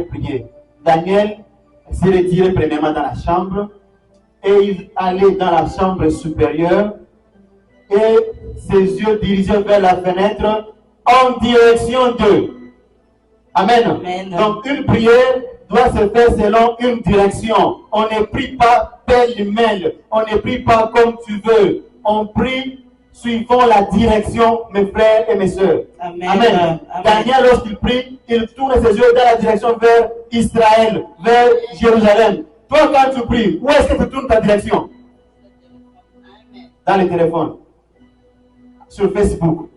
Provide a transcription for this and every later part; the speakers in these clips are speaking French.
prier. Daniel s'est retiré premièrement dans la chambre et il allait dans la chambre supérieure et ses yeux dirigés vers la fenêtre en direction d'eux. Amen. Amen. Donc une prière doit se faire selon une direction. On ne prie pas pêle-mêle, on ne prie pas comme tu veux. On prie suivant la direction, mes frères et mes sœurs. Amen. Amen. Amen. Daniel, lorsqu'il prie, il tourne ses yeux dans la direction vers Israël, vers Jérusalem. Toi, quand tu pries, où est-ce que tu tournes ta direction? Dans le téléphone, sur Facebook.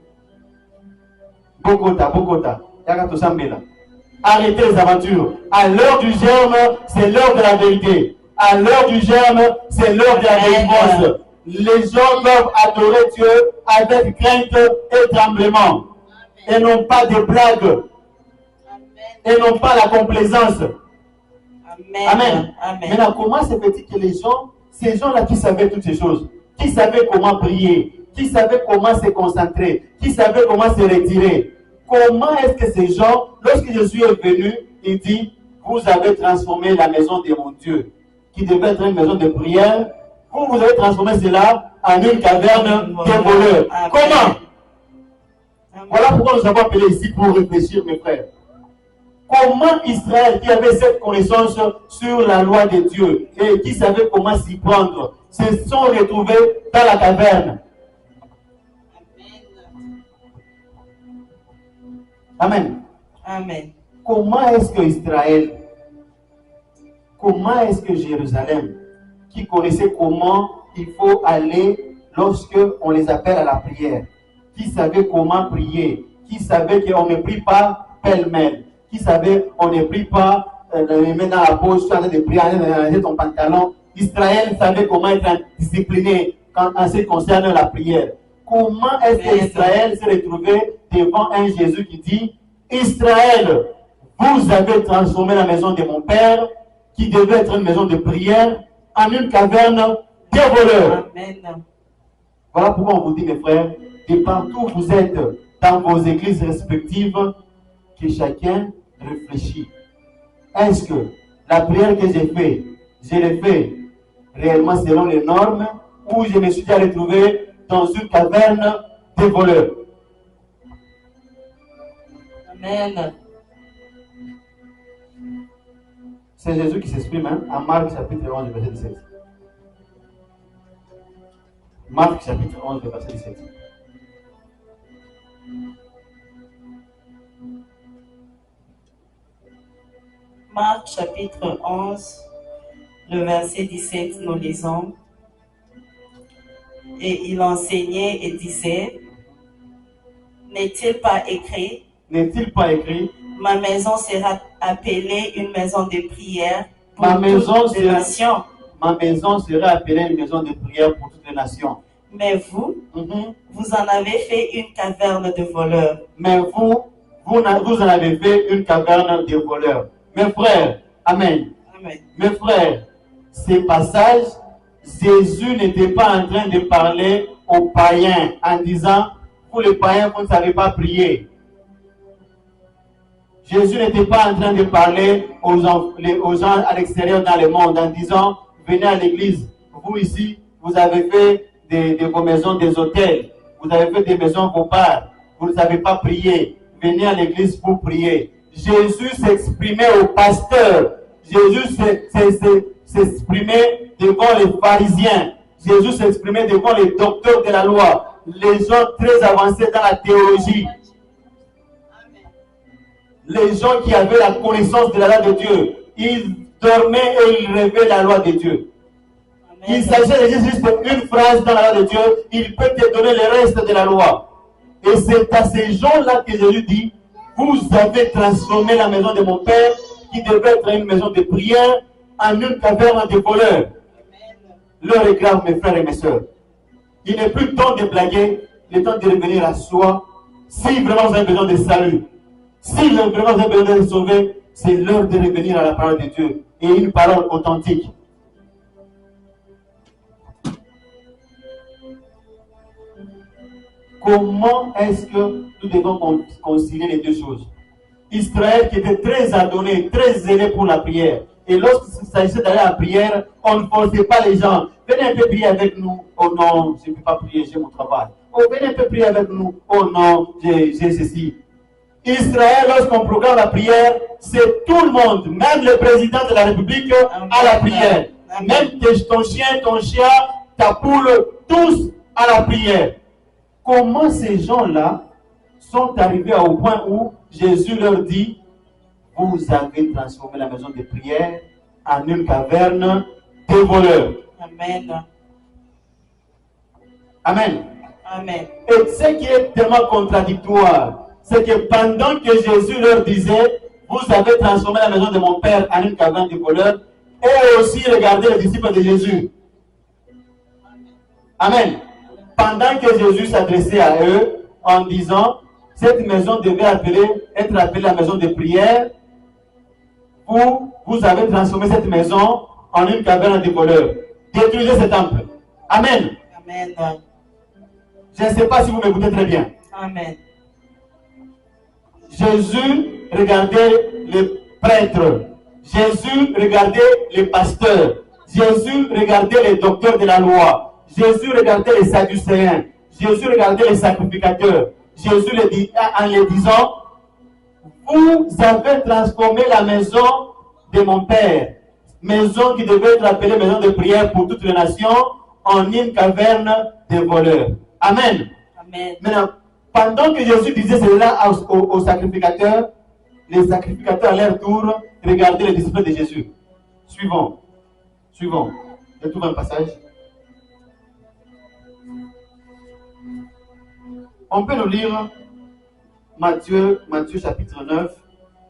Bogota. Yakatosambela. Arrêtez les aventures. À l'heure du germe, c'est l'heure de la vérité. À l'heure du germe, c'est l'heure de la délivrance. Les gens doivent adorer Dieu avec crainte et tremblement. Et non pas des blagues. Et non pas la complaisance. Amen. Maintenant, comment se fait-il que les gens, ces gens-là qui savaient toutes ces choses, qui savaient comment prier, qui savaient comment se concentrer, qui savaient comment se retirer, comment est-ce que ces gens, lorsque Jésus est venu, il dit, vous avez transformé la maison de mon Dieu, qui devait être une maison de prière, vous avez transformé cela en une caverne de voleurs. Comment? Voilà pourquoi nous avons appelé ici pour réfléchir, mes frères. Comment Israël, qui avait cette connaissance sur la loi de Dieu et qui savait comment s'y prendre, se sont retrouvés dans la caverne. Amen. Amen. Comment est-ce que Israël, comment est-ce que Jérusalem, qui connaissait comment il faut aller lorsque on les appelle à la prière, qui savait comment prier, qui savait qu'on ne prie pas pêle-mêle, qui savait on ne prie pas les mains dans la poche, tu as de prier, dans ton pantalon. Israël savait comment être discipliné en ce qui concerne la prière. Comment est-ce que Israël s'est retrouvé devant un Jésus qui dit, Israël, vous avez transformé la maison de mon père, qui devait être une maison de prière, en une caverne de voleurs. Amen. Voilà pourquoi on vous dit, mes frères, de partout où vous êtes dans vos églises respectives, que chacun réfléchit. Est-ce que la prière que j'ai faite, je l'ai fait réellement selon les normes, ou je me suis déjà retrouvé dans une caverne de voleurs? Amen. C'est Jésus qui s'exprime en Marc chapitre 11, verset 17. Marc chapitre 11, verset 17. Marc chapitre 11, le verset 17, nous lisons. Et il enseignait et disait, n'est-il pas écrit, ma maison sera appelée une maison de prière pour Ma maison toutes les nations. Ma maison sera appelée une maison de prière pour toutes les nations. Mais vous, vous en avez fait une caverne de voleurs. Mais vous en avez fait une caverne de voleurs. Mes frères, amen. Amen. Mes frères, ces passages, Jésus n'était pas en train de parler aux païens en disant, pour les païens, vous ne savez pas prier. Jésus n'était pas en train de parler aux gens à l'extérieur dans le monde en disant, venez à l'église. Vous ici, vous avez fait de vos maisons des hôtels. Vous avez fait des maisons vos bars. Vous ne savez pas prier. Venez à l'église pour prier. Jésus s'exprimait aux pasteurs. Jésus s'exprimait devant les pharisiens. Jésus s'exprimait devant les docteurs de la loi. Les gens très avancés dans la théologie. Les gens qui avaient la connaissance de la loi de Dieu. Ils dormaient et ils rêvaient la loi de Dieu. Il s'agit de dire juste une phrase dans la loi de Dieu. Il peut te donner le reste de la loi. Et c'est à ces gens-là que Jésus dit, vous avez transformé la maison de mon Père, qui devait être une maison de prière, en une caverne de voleurs. L'heure est grave, mes frères et mes sœurs. Il n'est plus temps de blaguer, il est temps de revenir à soi. Si vraiment vous avez besoin de salut, si vraiment vous avez besoin d'être sauvé, c'est l'heure de revenir à la parole de Dieu. Et une parole authentique. Comment est-ce que nous devons concilier les deux choses? Israël qui était très adonné, très zélé pour la prière. Et lorsqu'il s'agissait d'aller à la prière, on ne forçait pas les gens. Venez un peu prier avec nous. Oh non, je ne peux pas prier, j'ai mon travail. Oh, venez un peu prier avec nous. Oh non, j'ai ceci. Israël, lorsqu'on proclame la prière, c'est tout le monde, même le président de la République, à la prière. Même ton chien, ta poule, tous à la prière. Comment ces gens-là sont arrivés au point où Jésus leur dit, vous avez transformé la maison de prière en une caverne de voleurs. Amen. Amen. Amen. Et ce qui est tellement contradictoire, c'est que pendant que Jésus leur disait, vous avez transformé la maison de mon Père en une caverne de voleurs, et aussi regardez les disciples de Jésus. Amen. Pendant que Jésus s'adressait à eux en disant, cette maison devait être appelée la maison de prière, vous avez transformé cette maison en une caverne de voleurs. Détruisez ce temple. Amen. Amen. Je ne sais pas si vous m'écoutez très bien. Amen. Jésus regardait les prêtres. Jésus regardait les pasteurs. Jésus regardait les docteurs de la loi. Jésus regardait les sadducéens. Jésus regardait les sacrificateurs. Jésus le dit en les disant, vous avez transformé la maison de mon Père, maison qui devait être appelée maison de prière pour toutes les nations, en une caverne de voleurs. Amen. Amen. Maintenant, pendant que Jésus disait cela aux sacrificateurs, les sacrificateurs à leur tour regardaient les disciples de Jésus. Suivons. Je trouve un passage. On peut nous lire Matthieu chapitre 9,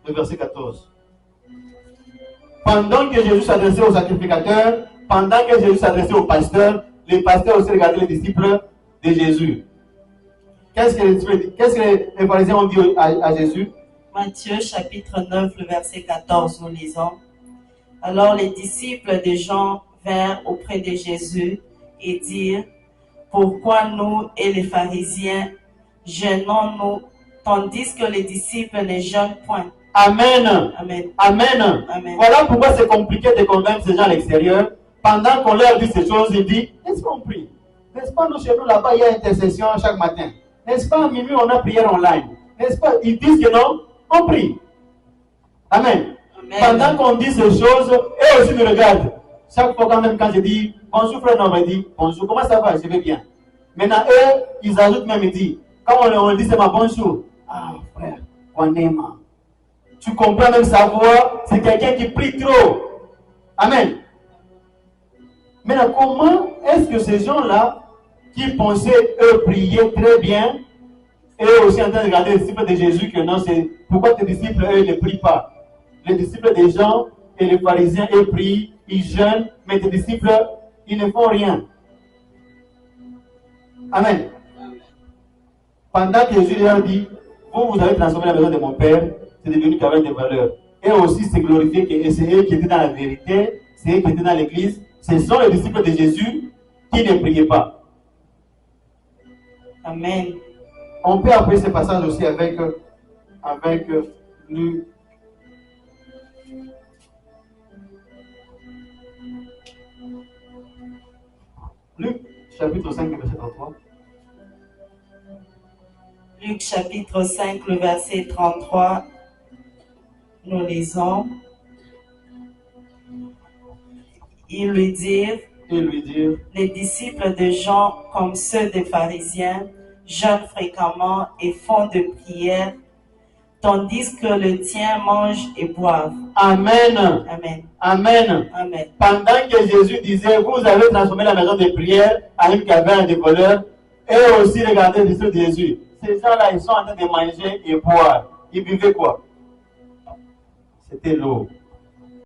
le verset 14. Pendant que Jésus s'adressait aux sacrificateurs, pendant que Jésus s'adressait aux pasteurs, les pasteurs aussi regardaient les disciples de Jésus. Qu'est-ce que les pharisiens ont dit à Jésus? Matthieu chapitre 9, le verset 14, nous lisons. Alors les disciples de Jean vinrent auprès de Jésus et dirent, pourquoi nous et les pharisiens jeûnons-nous, tandis que les disciples ne jeûnent point? Amen. Amen. Amen. Amen. Voilà pourquoi c'est compliqué de convaincre ces gens à l'extérieur. Pendant qu'on leur dit ces choses, ils disent, est-ce qu'on prie? N'est-ce pas, nous, chez nous, là-bas, il y a intercession chaque matin. N'est-ce pas, à minuit, on a prière online. N'est-ce pas? Ils disent que non, on prie. Amen. Amen. Pendant qu'on dit ces choses, eux aussi nous regardent. Chaque fois, quand je dis, bonjour frère, on me dit, bonjour, comment ça va? Je vais bien. Maintenant, eux, ils ajoutent même, ils disent, quand on dit c'est ma bonjour, ah frère, on aime. Tu comprends même sa voix, c'est quelqu'un qui prie trop. Amen. Maintenant, comment est-ce que ces gens-là, qui pensaient, eux, prier très bien, et aussi en train de regarder les disciples de Jésus, que non, c'est pourquoi tes disciples, eux, ne prient pas? Les disciples des gens et les pharisiens, eux, prient, ils jeûnent, mais tes disciples, ils ne font rien. Amen. Pendant que Jésus leur dit, vous avez transformé la maison de mon Père, c'est devenu caverne de valeur. Et aussi, c'est glorifié que c'est eux qui étaient dans la vérité, c'est eux qui étaient dans l'église. Ce sont les disciples de Jésus qui ne priaient pas. Amen. On peut appeler ce passage aussi avec Luc. Luc, chapitre 5, verset 33. Luc chapitre 5, le verset 33, nous lisons. Ils lui dirent, les disciples de Jean, comme ceux des pharisiens, jeûnent fréquemment et font de prières, tandis que le tien mange et boivent. Amen. Amen. Amen. Amen. Pendant que Jésus disait, vous avez transformé la maison de prière en une caverne de voleurs, et aussi regardez les disciples de Jésus. Ces gens-là, ils sont en train de manger et boire. Ils buvaient quoi? C'était l'eau.